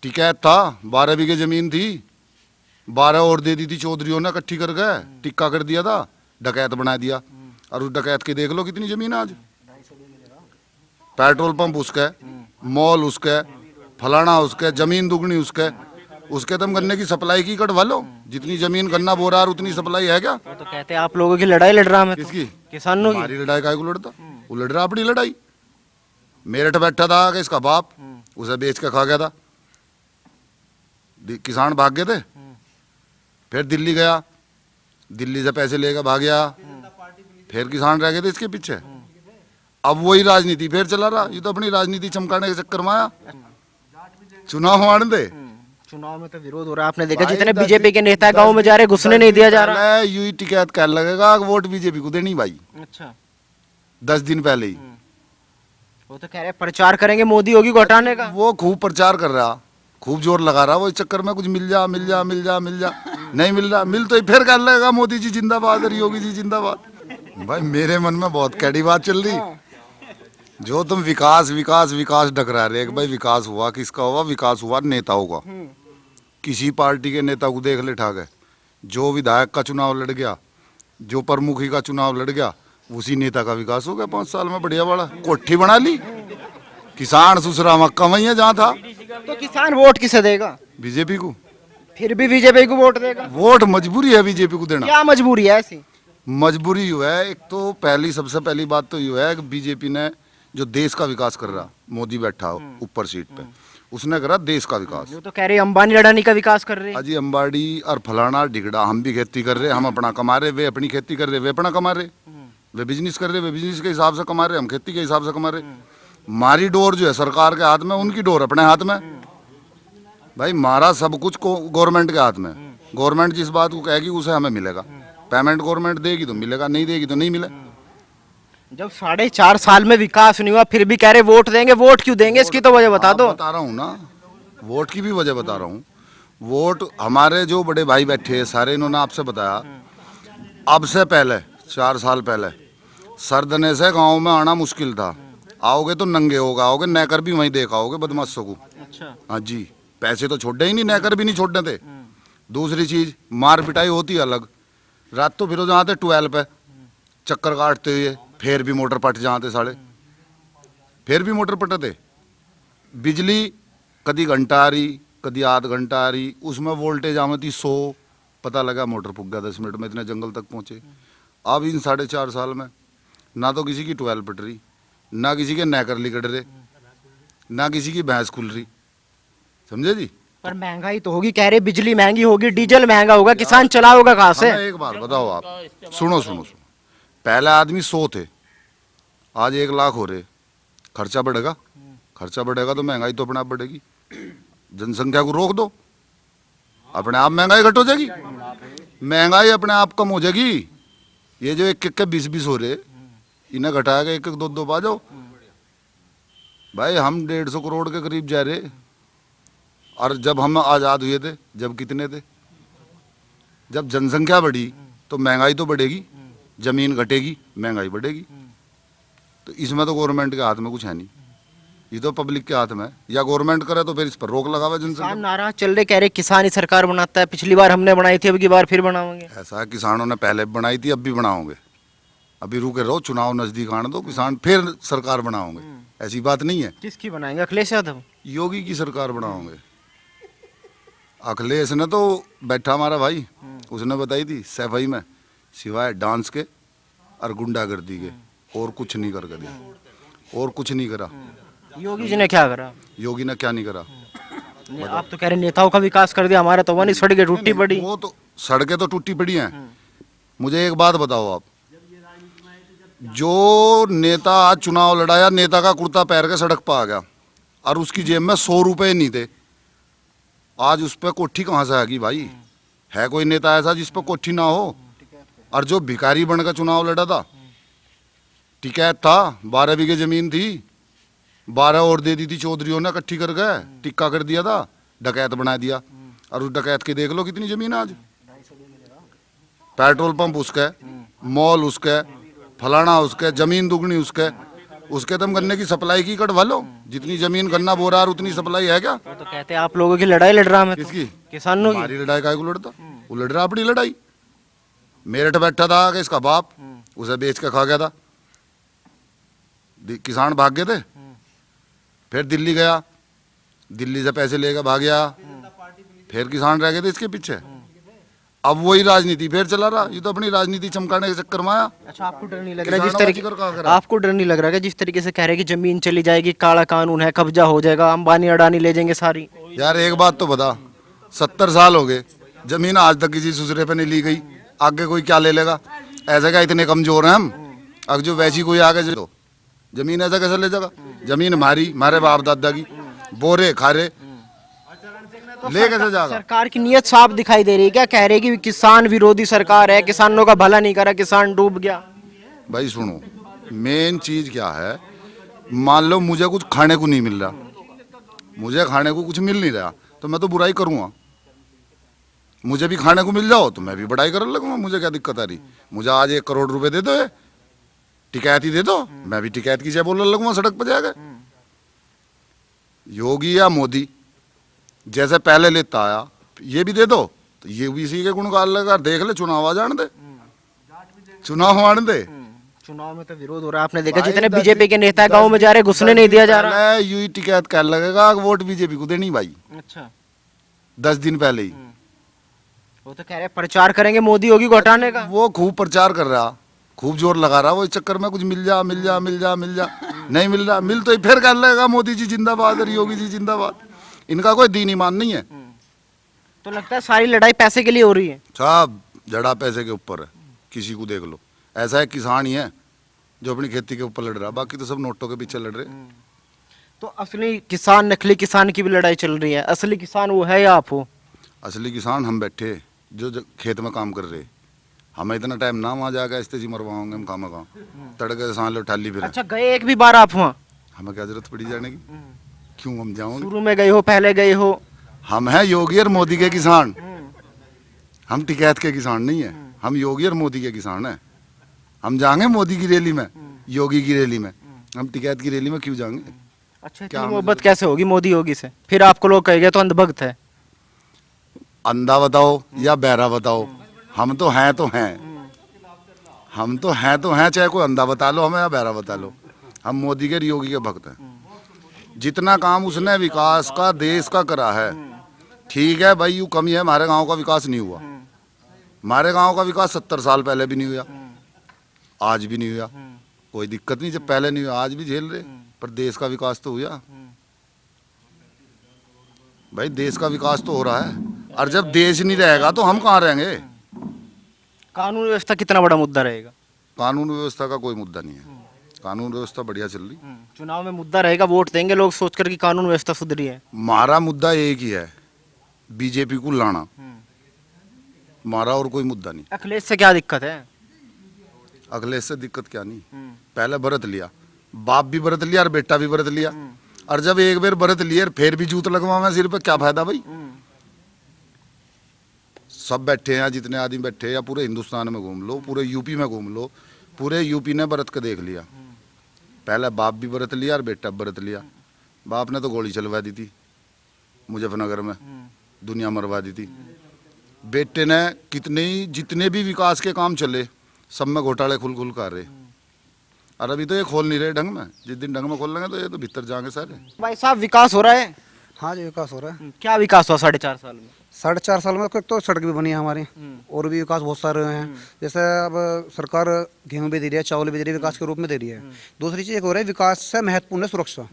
टिकैत था, 12 बीघे जमीन थी, 12 और दे दी थी चौधरियों ने, इकट्ठी कर गए, टिक्का कर दिया था, डकैत बना दिया। और उस डकैत की देख लो कितनी जमीन है आज। पेट्रोल पंप उसका है, मॉल उसका है, फलाना उसका है, जमीन दुगनी उसका है। उसके तुम गन्ने की सप्लाई की कटवा लो, जितनी जमीन गन्ना बो रहा है उतनी सप्लाई है क्या? वो तो कहते हैं आप लोगों की लड़ाई लड़ रहा मैं तो। किसकी? किसानों की। हमारी लड़ाई काय को लड़ता? वो लड़ रहा अपनी लड़ाई। मेरठ बैठा था कि इसका बाप उसे बेच के खा गया था, किसान भाग गए थे। फिर दिल्ली गया, दिल्ली से पैसे लेकर भाग गया, फिर किसान रह गए थे इसके पीछे। अब वही राजनीति फिर चला रहा। ये तो अपनी राजनीति चमकाने के चक्कर में आया, चुनाव आने दे। चुनाव में तो विरोध हो रहा है, आपने देखा जितने बीजेपी के नेता गांव में जा रहे घुसने नहीं दिया जा रहा। यूं टिकैत कर लगेगा, वोट बीजेपी को देनी भाई। अच्छा, 10 दिन पहले ही वो तो कह रहे प्रचार करेंगे मोदी योगी को हटाने का। वो खूब प्रचार कर रहा, खूब जोर लगा रहा। वो इस चक्कर में कुछ मिल जा मिल जा मिल जा मिल जा, नहीं मिल रहा। मिल तो फिर कर लगेगा मोदी जी जिंदाबाद और योगी जी जिंदाबाद। भाई मेरे मन में बहुत कैडी बात चल रही। जो तुम विकास विकास विकास डकरा रहे भाई, विकास हुआ किसका हुआ? विकास हुआ नेताओं का। किसी पार्टी के नेता को देख ले ठा गए, जो विधायक का चुनाव लड़ गया, जो प्रमुखी का चुनाव लड़ गया, उसी नेता का विकास हो गया 5 साल में। बढ़िया बड़ा कोठी बना ली, किसान सुसरा मक्का वही है जहाँ था। तो किसान वोट किसे देगा? बीजेपी को। फिर भी बीजेपी को वोट देगा? वोट मजबूरी है बीजेपी को देना। क्या मजबूरी है ऐसी? मजबूरी यू है, एक तो सबसे पहली बात तो यू है कि बीजेपी ने जो देश का विकास कर रहा, मोदी बैठा हो ऊपर सीट पे, उसने करा देश का विकास। वो तो कह रहे अंबानी अडानी का विकास कर रहे हैं। अजी अंबाड़ी और फलाना ढिगड़ा, हम भी खेती कर रहे, हम अपना कमा रहे, वे अपनी खेती कर रहे, वे अपना कमा रहे, वे बिजनेस कर रहे, वे बिजनेस के हिसाब से कमा रहे, हम खेती के हिसाब से कमा रहे। हमारी डोर जो है सरकार के हाथ में, उनकी डोर अपने हाथ में। भाई हमारा सब कुछ गवर्नमेंट के हाथ में। गवर्नमेंट जिस बात को कहेगी उसे हमें मिलेगा। पेमेंट गवर्नमेंट देगी तो मिलेगा, नहीं देगी तो नहीं मिले। जब 4.5 साल में विकास नहीं हुआ फिर भी कह रहे वोट देंगे। वोट क्यों देंगे इसकी तो वजह बता दो। बता रहा हूँ ना, वोट की भी वजह बता रहा हूँ। वोट हमारे जो बड़े भाई बैठे हैं सारे, इन्होंने आपसे बताया। अब से पहले 4 साल पहले सरदने से गांव में आना मुश्किल था। आओगे तो नंगे होगा आओगे, नैकर भी वहीं देखा आओगे बदमाशों को। अच्छा। हाँ जी, पैसे तो छोड़े ही नहीं, नैकर भी नहीं छोड़ने थे। दूसरी चीज मार पिटाई होती अलग। रात तो फिर जहाँ थे 12 पे चक्कर काटते हुए, फिर भी मोटर पट जाते साढ़े, फिर भी मोटर पटते। बिजली कदी घंटा आ रही, कदी आध घंटा आ रही, उसमें वोल्टेज आमती 100, पता लगा मोटर पुग गया 10 मिनट में, इतने जंगल तक पहुँचे। अब इन 4.5 साल में ना तो किसी की 12 पट रही, ना किसी के नैकर लिकड़ रहे, ना किसी की भैंस खुल रही। समझे जी? पर महंगाई तो होगी, कह रहे बिजली महंगी होगी, डीजल महंगा होगा, किसान चला होगा कहाँ से? एक बार बताओ आप, सुनो सुनो सुनो, पहले आदमी 100 थे, आज 1 लाख हो रहे। खर्चा बढ़ेगा, खर्चा बढ़ेगा तो महंगाई तो अपने आप बढ़ेगी। जनसंख्या को रोक दो, अपने आप महंगाई घट हो जाएगी, महंगाई अपने आप कम हो जाएगी। ये जो 1 के 20 हो रहे, इन्हें घटाएगा 1 2 पा जाओ। भाई हम 150 करोड़ के करीब जा रहे, और जब हम आज़ाद हुए थे जब कितने थे? जब जनसंख्या बढ़ी तो महंगाई तो बढ़ेगी, जमीन घटेगी, महंगाई बढ़ेगी। तो इसमें तो गवर्नमेंट के हाथ में कुछ है नहीं, ये तो पब्लिक के हाथ में है। या गवर्नमेंट करे तो फिर इस पर रोक लगावे जनसंख्या। नाराज चल रहे, कह रहे किसान ही सरकार बनाता है, पिछली बार हमने बनाई थी अब की बार फिर बनाएंगे। ऐसा है, किसानों ने पहले बनाई थी, अब भी बनाओगे। अभी रुके रहो, चुनाव नजदीक आने दो, किसान फिर सरकार बनाओगे। ऐसी बात नहीं है। किसकी बनाएंगे? अखिलेश यादव? योगी की सरकार बनाओगे। अखिलेश ने तो बैठा हमारा भाई, उसने बताई थी सफाई में, सिवाय डांस के और गुंडागर्दी के और कुछ नहीं कर दिया, और कुछ नहीं करा। योगी जी ने क्या करा? योगी ने क्या नहीं करा? आप तो कह रहे नेताओं का विकास कर दिया, हमारा तो वो नहीं, सड़कें टूटी पड़ी। वो तो सड़कें तो टूटी पड़ी हैं। मुझे एक बात बताओ आप, जो नेता आज चुनाव लड़ाया, नेता का कुर्ता पैर के सड़क पर आ गया और उसकी जेब में 100 रुपए नहीं थे, आज उस पर कोठी कहाँ से आएगी भाई? है कोई नेता ऐसा जिस पर कोठी ना हो? और जो भिखारी बनकर चुनाव लड़ा था, टिकैत था, 12 बीघे जमीन थी, 12 और दे दी थी चौधरियों ने, इकट्ठी कर गए, टिक्का कर दिया था, डकैत बना दिया। और उस डकैत की देख लो कितनी जमीन है आज। पेट्रोल पंप उसका है, मॉल उसका है, फलाना उसका है, जमीन दुगनी उसका है। उसके तुम गन्ने की सप्लाई की कटवा लो, जितनी जमीन गन्ना बो रहा है उतनी सप्लाई है क्या? वो तो कहते हैं आप लोगों की लड़ाई लड़ रहा मैं तो। किसकी? किसानों की। हमारी लड़ाई काय को लड़ता? वो लड़ रहा अपनी लड़ाई। मेरठ बैठा था कि इसका बाप उसे बेच के खा गया था, किसान भाग गए थे, फिर दिल्ली गया, दिल्ली से पैसे लेकर भाग गया, फिर किसान रह गए थे इसके पीछे। अब वही राजनीति फिर चला रहा, ये तो अपनी राजनीति चमकाने के चक्कर में आया। अच्छा आपको डर नहीं लग रहा जिस किसानों का तरीके जिक्र कहाँ करा? आपको डर नहीं लग रहा कि जिस तरीके से कह रहे हैं कि जमीन चली जाएगी, काला कानून है, कब्जा हो जाएगा, अंबानी अडानी ले जाएंगे सारी। यार एक बात तो बता, 70 साल हो गए, जमीन आज तक किसी दूसरे पे नहीं ली गई, आगे कोई क्या ले लेगा? ऐसे क्या इतने कमजोर हैं हम? अगर जो वैसी कोई आगे जो जमीन ऐसा कैसे ले जाएगा? जमीन हमारी, हमारे बाप दादा की, बोरे खारे ले कैसे जाएगा? सरकार की नीयत साफ दिखाई दे रही है, क्या कह रहे हैं कि किसान विरोधी सरकार है, किसानों का भला नहीं करा, किसान डूब गया। भाई सुनो, मेन चीज क्या है, मान लो मुझे कुछ खाने को नहीं मिल रहा, मुझे खाने को कुछ मिल नहीं रहा, तो मैं तो बुराई करूंगा। मुझे भी खाने को मिल जाओ तो मैं भी बुराई करने लगूंगा, मुझे क्या दिक्कत आ रही? मुझे आज 1 करोड़ रुपए दे दो, टिकैत ही दे दो, मैं भी टिकैत की जय बोलने लगूंगा सड़क पर जाकर। योगी या मोदी जैसे पहले लेता आया, ये भी दे दो, तो ये भी इसी के गुणगान लगा। देख ले, चुनाव आ जाने दे, चुनाव आने दे। चुनाव में तो विरोध हो रहा है, आपने देखा जितने बीजेपी के नेता गांव में जा रहे, घुसने नहीं दिया जा रहा। यही टिकैत कह लगेगा, वोट बीजेपी को देनी भाई। अच्छा 10 दिन पहले ही वो तो कह रहे हैं प्रचार करेंगे मोदी योगी को हटाने का। वो खूब प्रचार कर रहा, खूब जोर लगा रहा, वो इस चक्कर में कुछ मिल जा मिल जा मिल जा मिल जा, नहीं मिल रहा, मिल तो फिर कह लगेगा मोदी जी जिंदाबाद और योगी जी जिंदाबाद। इनका कोई दीन ईमान नहीं है। तो लगता है सारी लड़ाई पैसे के लिए हो रही है। सब जड़ा पैसे के ऊपर है, किसी को देख लो। ऐसा एक किसान ही है जो अपनी खेती के ऊपर लड़ रहा, बाकी तो सब नोटों के पीछे लड़ रहे। तो असली किसान नकली किसान की भी लड़ाई चल रही है, असली किसान वो है या आप हो? असली किसान हम बैठे जो खेत में काम कर रहे, हमें इतना टाइम ना वहाँ जाकर ऐसे जी मरवाओगे हम काम का, तड़के से सांड लो ठाली फिर। अच्छा गए एक भी बार आप वहाँ? हमें क्या जरूरत पड़ी जाने की, क्यों हम जाओगे? शुरू में गए हो, पहले गए हो? हम हैं योगी और मोदी के किसान, हम टिकैत के किसान नहीं है, हम योगी और मोदी के किसान हैं। हम जाएंगे मोदी की रैली में, योगी की रैली में, हम टिकैत की रैली में क्यों जाएंगे? अच्छा इतनी मोहब्बत कैसे होगी मोदी योगी से? फिर आपको लोग कहेंगे तो अंधभक्त है। अंधा बताओ या बहरा बताओ, हम तो हैं तो हैं, हम तो हैं, चाहे कोई अंधा बता लो हमें या बहरा बता लो, हम मोदी के योगी के भक्त हैं। जितना काम उसने विकास का देश का करा है, ठीक है भाई, यूँ कमी है, हमारे गांव का विकास नहीं हुआ, हमारे गांव का विकास 70 साल पहले भी नहीं हुआ, आज भी नहीं हुआ, कोई दिक्कत नहीं, जब पहले नहीं हुआ आज भी झेल रहे, पर देश का विकास तो हुआ भाई, देश का विकास तो हो रहा है। और जब देश नहीं रहेगा तो हम कहाँ रहेंगे? कानून व्यवस्था कितना बड़ा मुद्दा रहेगा? कानून व्यवस्था का कोई मुद्दा नहीं है, कानून व्यवस्था बढ़िया चल रही। चुनाव में मुद्दा रहेगा, वोट देंगे लोग सोचकर कि कानून व्यवस्था सुधरी है। हमारा मुद्दा एक ही है, बीजेपी को लाना, हमारा और कोई मुद्दा नहीं। अखिलेश से क्या दिक्कत है? अखिलेश से दिक्कत क्या नहीं, पहले व्रत लिया, बाप भी व्रत लिया और बेटा भी व्रत लिया, और जब एक बार व्रत लिए फिर भी जूत लगवा सिर पे, क्या फायदा भाई? सब बैठे हैं, जितने आदमी बैठे हैं, या पूरे हिंदुस्तान में घूम लो, पूरे यूपी में घूम लो, पूरे यूपी ने व्रत के देख लिया। पहले बाप भी व्रत लिया और बेटा व्रत लिया। बाप ने तो गोली चलवा दी थी मुजफ्फरनगर में, दुनिया मरवा दी थी। बेटे ने जितने भी विकास के काम चले सब में घोटाले खुल कर रहे, और अभी तो ये खोल नहीं रहे ढंग में, जिस दिन ढंग में खोल लेंगे तो ये तो भीतर जाएंगे सारे। भाई साहब विकास हो रहा है? हाँ जी विकास हो रहा है। क्या विकास हुआ 4.5 साल में? 4.5 साल में एक तो सड़क भी बनी है हमारी, और भी विकास बहुत सारे हुए हैं। जैसे अब सरकार गेहूं भी दे रही है, चावल भी दे रही है, विकास के रूप में दे रही है। दूसरी चीज़ एक हो रही है, विकास से महत्वपूर्ण है सुरक्षा।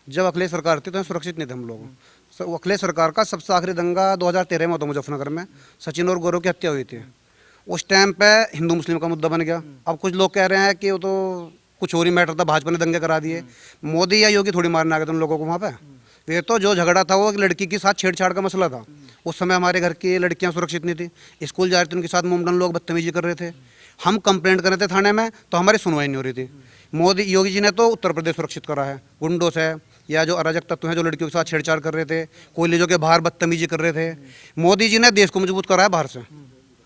जब अखिलेश सरकार थी तो सुरक्षित नहीं थे हम लोग। अखिलेश सरकार का सबसे आखिरी दंगा 2013 में होता मुजफ्फरनगर में, सचिन और गौरव की हत्या हुई थी। उस टाइम पे हिंदू मुस्लिम का मुद्दा बन गया। अब कुछ लोग कह रहे हैं कि वो तो कुछ और ही मैटर था, भाजपा ने दंगे करा दिए। मोदी या योगी थोड़ी मारने आ गए थे उन लोगों को वहाँ पे। ये तो जो झगड़ा था वो एक लड़की के साथ छेड़छाड़ का मसला था। उस समय हमारे घर की लड़कियां सुरक्षित नहीं थी, स्कूल जा रही थी, उनके साथ मोमडन लोग बदतमीजी कर रहे थे। हम कंप्लेंट कर रहे थे थाने में तो हमारी सुनवाई नहीं हो रही थी। मोदी योगी जी ने तो उत्तर प्रदेश सुरक्षित करा है गुंडों से, या जो अराजक तत्व हैं जो लड़कियों के साथ छेड़छाड़ कर रहे थे, कोयलीजों के बाहर बदतमीजी कर रहे थे। मोदी जी ने देश को मजबूत करा है बाहर से।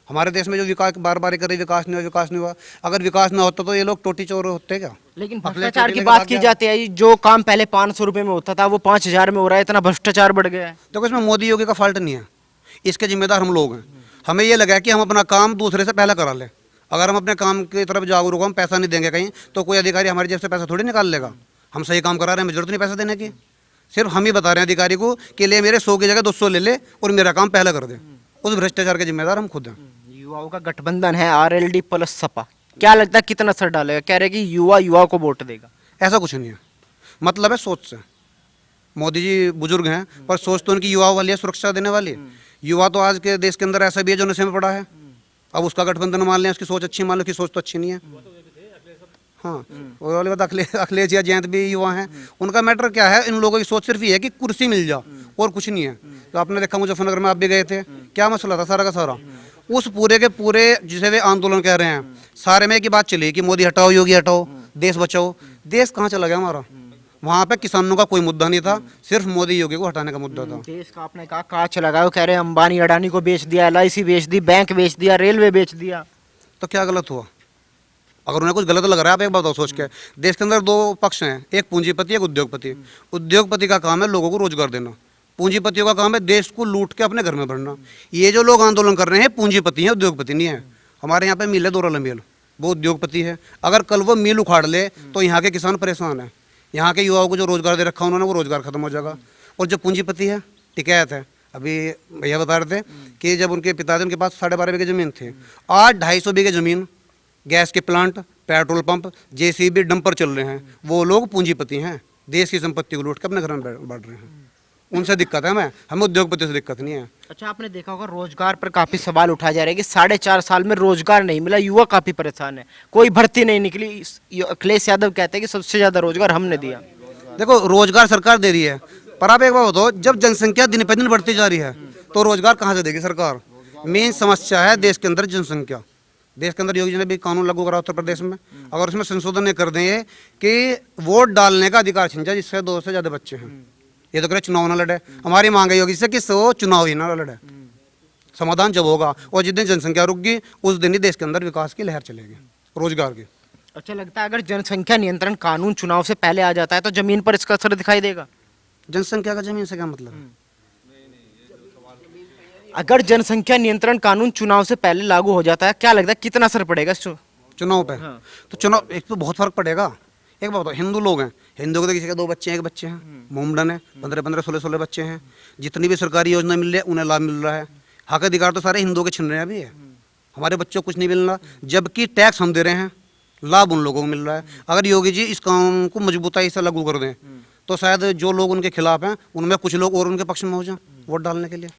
हमारे देश में जो विकास बार बार कर रही विकास नहीं हुआ, विकास नहीं हुआ। अगर विकास ना होता तो ये लोग टोटी चोर होते क्या? लेकिन अपने भ्रष्टाचार चोटी की लेके बात भाग की गया। जाती है, जो काम पहले 500 रुपए में होता था वो 5000 में हो रहा है, इतना भ्रष्टाचार बढ़ गया है। देखो इसमें मोदी योगी का फॉल्ट नहीं है, इसके जिम्मेदार हम लोग हैं। हमें ये लगा कि हम अपना काम दूसरे से पहले करा लें। अगर हम अपने काम की तरफ जागरूक, हम पैसा नहीं देंगे कहीं तो कोई अधिकारी हमारी जेब से पैसा थोड़ी निकाल लेगा। हम सही काम करा रहे हैं, हमें जरूरत नहीं पैसा देने की। सिर्फ हम ही बता रहे हैं अधिकारी को कि ले मेरे 100 की जगह 200 ले ले और मेरा काम पहले कर दे। उस भ्रष्टाचार के जिम्मेदार हम खुद हैं। युवाओं का गठबंधन है आरएलडी प्लस सपा, क्या लगता है कितना असर डालेगा? कह रहे कि युवाओं को वोट देगा। ऐसा कुछ नहीं है, मतलब है सोच से। मोदी जी बुजुर्ग हैं पर सोच तो उनकी युवाओं वाली है, सुरक्षा देने वाली। युवा तो आज के देश के अंदर ऐसा भी है जो नशे में पड़ा है। अब उसका गठबंधन मान लें, उसकी सोच अच्छी मान लो, उसकी सोच तो अच्छी नहीं है। हाँ, वो वाली बात, अखिलेश या जयंत भी युवा हैं। उनका मैटर क्या है, इन लोगों की सोच सिर्फ ये है कि कुर्सी मिल जा और कुछ नहीं है। तो आपने देखा मुजफ्फरनगर में आप भी गए थे, क्या मसला था सारा का सारा। उस पूरे के पूरे जिसे वे आंदोलन कह रहे हैं, सारे में एक ही बात चली कि मोदी हटाओ, योगी हटाओ, देश बचाओ। देश कहाँ चला गया हमारा? वहाँ पे किसानों का कोई मुद्दा नहीं था, सिर्फ मोदी योगी को हटाने का मुद्दा था। देश का आपने कहा कहाँ चला गया, वो कह रहे हैं अंबानी अडानी को बेच दिया, LIC बेच दी, बैंक बेच दिया, रेलवे बेच दिया। तो क्या गलत हुआ? अगर उन्हें कुछ गलत लग रहा है, आप एक बात और सोच के, देश के अंदर दो पक्ष हैं, एक पूंजीपति, एक उद्योगपति। उद्योगपति का काम है लोगों को रोजगार देना, पूंजीपतियों का काम है देश को लूट के अपने घर में भरना। ये जो लोग आंदोलन कर रहे हैं पूंजीपति हैं, उद्योगपति नहीं है। हमारे यहाँ पे मिल है दोरा मिल, वो उद्योगपति है। अगर कल वो मिल उखाड़ ले तो यहाँ के किसान परेशान हैं। यहाँ के युवाओं को जो रोजगार दे रखा उन्होंने, वो रोजगार खत्म हो जाएगा। और जो पूंजीपति है, टिकैत है। अभी भैया बता रहे थे कि जब उनके पिताजी, उनके पास 12.5 बीघे जमीन थी, आज 250 बीघे जमीन, गैस के plant, petrol pump, JCB, dumper चल रहे हैं। वो लोग पूंजीपति हैं, देश की संपत्ति को लूट के अपने घर में बांट रहे हैं। उनसे दिक्कत है, हमें उद्योगपति से दिक्कत नहीं है। अच्छा, आपने देखा होगा रोजगार पर काफी सवाल उठाए जा रहे हैं कि 4.5 साल में रोजगार नहीं मिला, युवा काफी परेशान है, कोई भर्ती नहीं निकली। अखिलेश यादव कहते हैं कि सबसे ज्यादा रोजगार हमने दिया। देखो रोजगार सरकार दे रही है, पर आप एक बात बताओ, जब जनसंख्या दिन पर दिन बढ़ती जा रही है तो रोजगार कहाँ से देगी सरकार? मेन समस्या है देश के अंदर जनसंख्या। देश के अंदर योगी जी ने भी कानून लागू करा उत्तर प्रदेश में, अगर उसमें संशोधन ये कर दें कि वोट डालने का अधिकार छिन जाए जिससे 2 से ज़्यादा बच्चे हैं। ये तो करे चुनाव ना लड़े, हमारी मांग है योगी से कि वो चुनाव ही ना लड़े। समाधान जब होगा और जिस दिन जनसंख्या रुक गई उस दिन ही देश के अंदर विकास की लहर चलेगी, रोजगार की। अच्छा लगता है अगर जनसंख्या नियंत्रण कानून चुनाव से पहले आ जाता है तो जमीन पर इसका असर दिखाई देगा? जनसंख्या का जमीन से क्या मतलब है? अगर जनसंख्या नियंत्रण कानून चुनाव से पहले लागू हो जाता है, क्या लगता है कितना असर पड़ेगा इस चुनाव पे? हाँ। तो चुनाव एक तो बहुत फर्क पड़ेगा। एक बात बताओ, हिंदू लोग हैं, हिंदू को तो किसी के 2 बच्चे हैं, 1 बच्चे हैं, मोमडन है, 15-15, 16-16 बच्चे हैं। जितनी भी सरकारी योजना मिल रही है उन्हें लाभ मिल रहा है। हक अधिकार तो सारे हिंदुओं के छिन रहे हैं अभी है। हमारे बच्चों को कुछ नहीं मिल रहा, जबकि टैक्स हम दे रहे हैं, लाभ उन लोगों को मिल रहा है। अगर योगी जी इस काम को मजबूताई से लागू कर दें तो शायद जो लोग उनके खिलाफ हैं उनमें कुछ लोग और उनके पक्ष में हो जाएं वोट डालने के लिए।